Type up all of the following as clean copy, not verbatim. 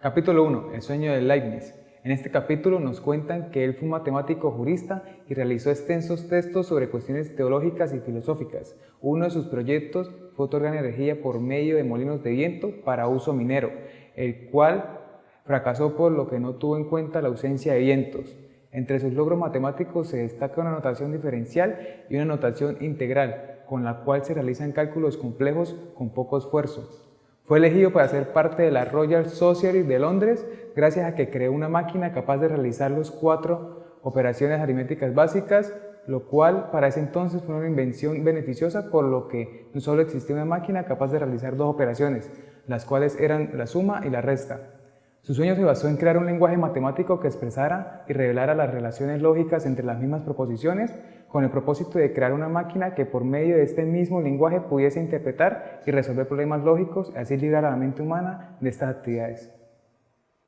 Capítulo 1. El sueño de Leibniz. En este capítulo nos cuentan que él fue un matemático jurista y realizó extensos textos sobre cuestiones teológicas y filosóficas. Uno de sus proyectos fue otorgar energía por medio de molinos de viento para uso minero, el cual fracasó por lo que no tuvo en cuenta la ausencia de vientos. Entre sus logros matemáticos se destaca una notación diferencial y una notación integral, con la cual se realizan cálculos complejos con poco esfuerzo. Fue elegido para ser parte de la Royal Society de Londres gracias a que creó una máquina capaz de realizar las 4 operaciones aritméticas básicas, lo cual para ese entonces fue una invención beneficiosa, por lo que no solo existía una máquina capaz de realizar 2 operaciones, las cuales eran la suma y la resta. Su sueño se basó en crear un lenguaje matemático que expresara y revelara las relaciones lógicas entre las mismas proposiciones, con el propósito de crear una máquina que por medio de este mismo lenguaje pudiese interpretar y resolver problemas lógicos y así librar a la mente humana de estas actividades.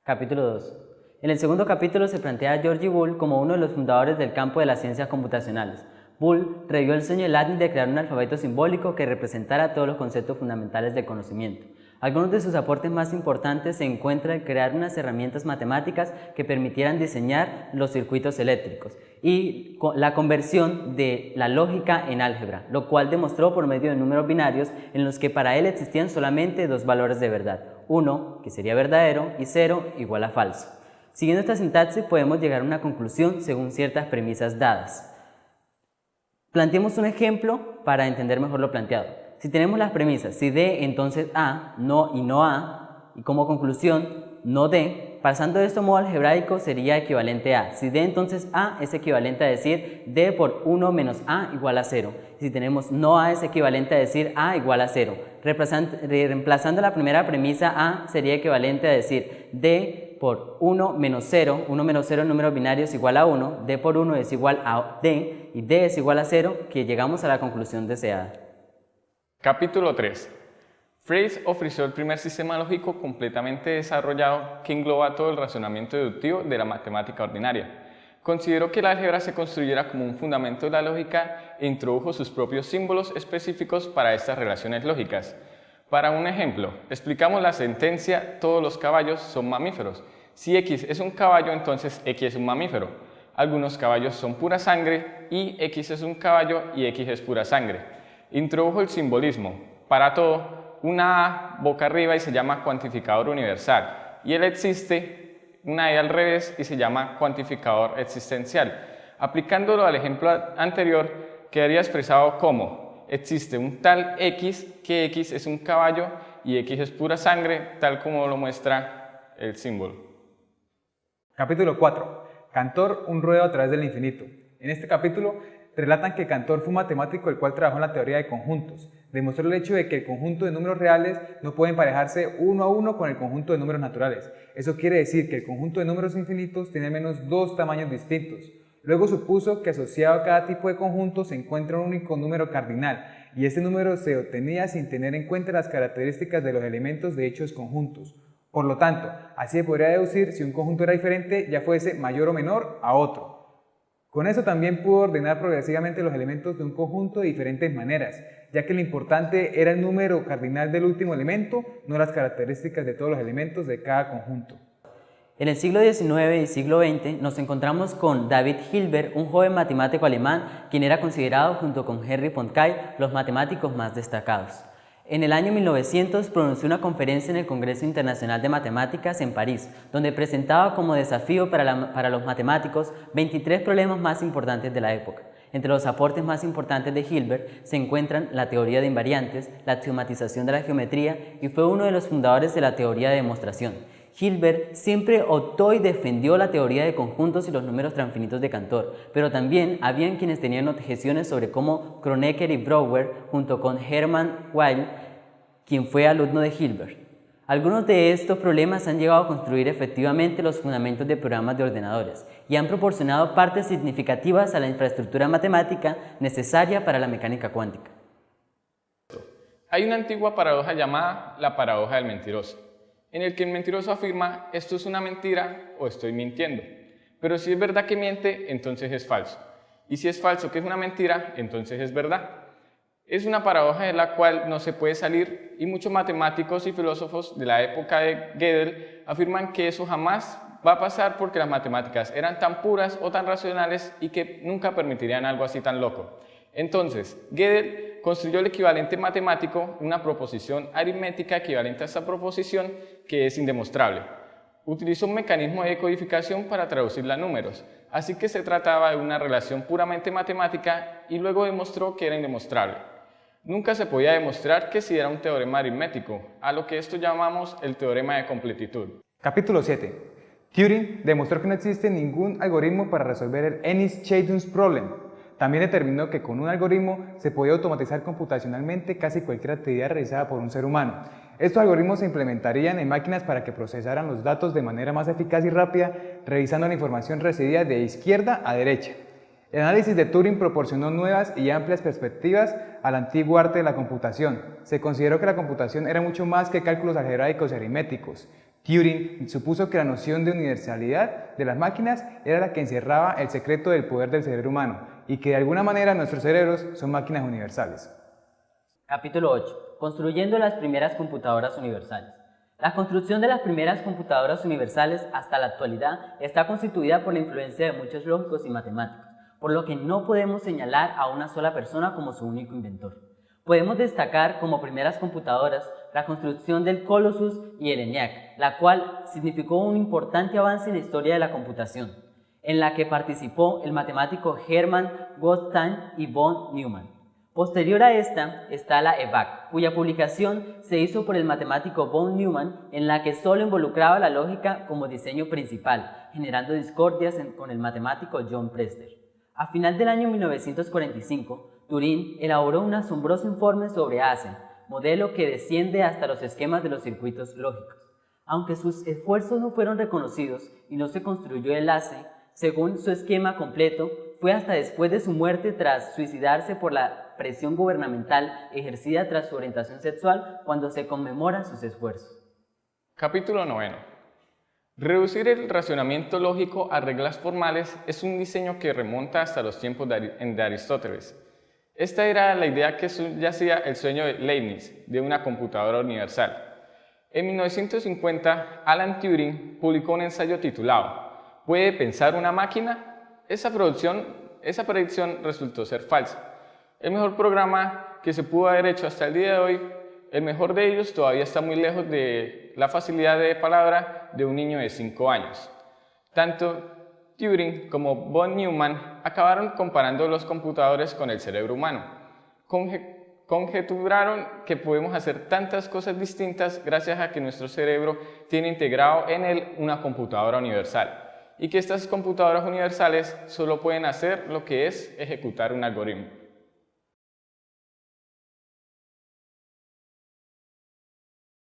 Capítulo 2. En el segundo capítulo se plantea a George Boole como uno de los fundadores del campo de las ciencias computacionales. Boole revivió el sueño de Leibniz de crear un alfabeto simbólico que representara todos los conceptos fundamentales del conocimiento. Algunos de sus aportes más importantes se encuentran en crear unas herramientas matemáticas que permitieran diseñar los circuitos eléctricos y la conversión de la lógica en álgebra, lo cual demostró por medio de números binarios en los que para él existían solamente 2 valores de verdad, 1 que sería verdadero y 0 igual a falso. Siguiendo esta sintaxis podemos llegar a una conclusión según ciertas premisas dadas. Planteemos un ejemplo para entender mejor lo planteado. Si tenemos las premisas, si D entonces A, no y no A, y como conclusión no D, pasando de esto a modo algebraico sería equivalente a. Si D entonces A es equivalente a decir D por 1 menos A igual a 0. Y si tenemos no A es equivalente a decir A igual a 0. Reemplazando la primera premisa A sería equivalente a decir D por 1 menos 0, 1 menos 0 en números binarios igual a 1, D por 1 es igual a D y D es igual a 0, que llegamos a la conclusión deseada. Capítulo 3. Frege ofreció el primer sistema lógico completamente desarrollado que engloba todo el razonamiento deductivo de la matemática ordinaria. Consideró que el álgebra se construyera como un fundamento de la lógica e introdujo sus propios símbolos específicos para estas relaciones lógicas. Para un ejemplo, explicamos la sentencia todos los caballos son mamíferos. Si X es un caballo, entonces X es un mamífero. Algunos caballos son pura sangre y X es un caballo y X es pura sangre. Introdujo el simbolismo. Para todo, una A boca arriba y se llama cuantificador universal, y él existe una E al revés y se llama cuantificador existencial. Aplicándolo al ejemplo anterior, quedaría expresado como existe un tal X, que X es un caballo y X es pura sangre, tal como lo muestra el símbolo. Capítulo 4. Cantor, un ruedo a través del infinito. En este capítulo relatan que Cantor fue un matemático el cual trabajó en la teoría de conjuntos. Demostró el hecho de que el conjunto de números reales no puede emparejarse uno a uno con el conjunto de números naturales. Eso quiere decir que el conjunto de números infinitos tiene al menos 2 tamaños distintos. Luego supuso que asociado a cada tipo de conjunto se encuentra un único número cardinal, y este número se obtenía sin tener en cuenta las características de los elementos de dichos conjuntos. Por lo tanto, así se podría deducir si un conjunto era diferente, ya fuese mayor o menor a otro. Con eso también pudo ordenar progresivamente los elementos de un conjunto de diferentes maneras, ya que lo importante era el número cardinal del último elemento, no las características de todos los elementos de cada conjunto. En el siglo XIX y siglo XX nos encontramos con David Hilbert, un joven matemático alemán, quien era considerado junto con Henri Poincare los matemáticos más destacados. En el año 1900 pronunció una conferencia en el Congreso Internacional de Matemáticas en París, donde presentaba como desafío para los matemáticos 23 problemas más importantes de la época. Entre los aportes más importantes de Hilbert se encuentran la teoría de invariantes, la axiomatización de la geometría y fue uno de los fundadores de la teoría de demostración. Hilbert siempre optó y defendió la teoría de conjuntos y los números transfinitos de Cantor, pero también habían quienes tenían objeciones sobre cómo Kronecker y Brouwer, junto con Hermann Weyl, quien fue alumno de Hilbert. Algunos de estos problemas han llegado a construir efectivamente los fundamentos de programas de ordenadores y han proporcionado partes significativas a la infraestructura matemática necesaria para la mecánica cuántica. Hay una antigua paradoja llamada la paradoja del mentiroso, en el que el mentiroso afirma esto es una mentira o estoy mintiendo, pero si es verdad que miente, entonces es falso, y si es falso que es una mentira, entonces es verdad. Es una paradoja de la cual no se puede salir y muchos matemáticos y filósofos de la época de Gödel afirman que eso jamás va a pasar porque las matemáticas eran tan puras o tan racionales y que nunca permitirían algo así tan loco. Entonces, Gödel construyó el equivalente matemático, una proposición aritmética equivalente a esta proposición que es indemostrable. Utilizó un mecanismo de codificación para traducirla a números, así que se trataba de una relación puramente matemática y luego demostró que era indemostrable. Nunca se podía demostrar que si era un teorema aritmético, a lo que esto llamamos el teorema de completitud. Capítulo 7. Turing demostró que no existe ningún algoritmo para resolver el Ennis-Chadons Problem. También determinó que con un algoritmo se podía automatizar computacionalmente casi cualquier actividad realizada por un ser humano. Estos algoritmos se implementarían en máquinas para que procesaran los datos de manera más eficaz y rápida, revisando la información recibida de izquierda a derecha. El análisis de Turing proporcionó nuevas y amplias perspectivas al antiguo arte de la computación. Se consideró que la computación era mucho más que cálculos algebraicos y aritméticos. Turing supuso que la noción de universalidad de las máquinas era la que encerraba el secreto del poder del cerebro humano y que de alguna manera nuestros cerebros son máquinas universales. Capítulo 8. Construyendo las primeras computadoras universales. La construcción de las primeras computadoras universales hasta la actualidad está constituida por la influencia de muchos lógicos y matemáticos, por lo que no podemos señalar a una sola persona como su único inventor. Podemos destacar como primeras computadoras la construcción del Colossus y el ENIAC, la cual significó un importante avance en la historia de la computación, en la que participó el matemático Hermann Gottstein y von Neumann. Posterior a esta está la EVAC, cuya publicación se hizo por el matemático von Neumann, en la que solo involucraba la lógica como diseño principal, generando discordias con el matemático John Prester. A final del año 1945, Turing elaboró un asombroso informe sobre ASE, modelo que desciende hasta los esquemas de los circuitos lógicos. Aunque sus esfuerzos no fueron reconocidos y no se construyó el ASE, según su esquema completo, fue hasta después de su muerte tras suicidarse por la presión gubernamental ejercida tras su orientación sexual cuando se conmemoran sus esfuerzos. Capítulo 9. Reducir el racionamiento lógico a reglas formales es un diseño que remonta hasta los tiempos de Aristóteles. Esta era la idea que subyacía el sueño de Leibniz de una computadora universal. En 1950, Alan Turing publicó un ensayo titulado ¿Puede pensar una máquina? Esa predicción resultó ser falsa. El mejor programa que se pudo haber hecho hasta el día de hoy, el mejor de ellos todavía está muy lejos de la facilidad de palabra de un niño de 5 años. Tanto Turing como von Neumann acabaron comparando los computadores con el cerebro humano. Conjeturaron que podemos hacer tantas cosas distintas gracias a que nuestro cerebro tiene integrado en él una computadora universal y que estas computadoras universales solo pueden hacer lo que es ejecutar un algoritmo.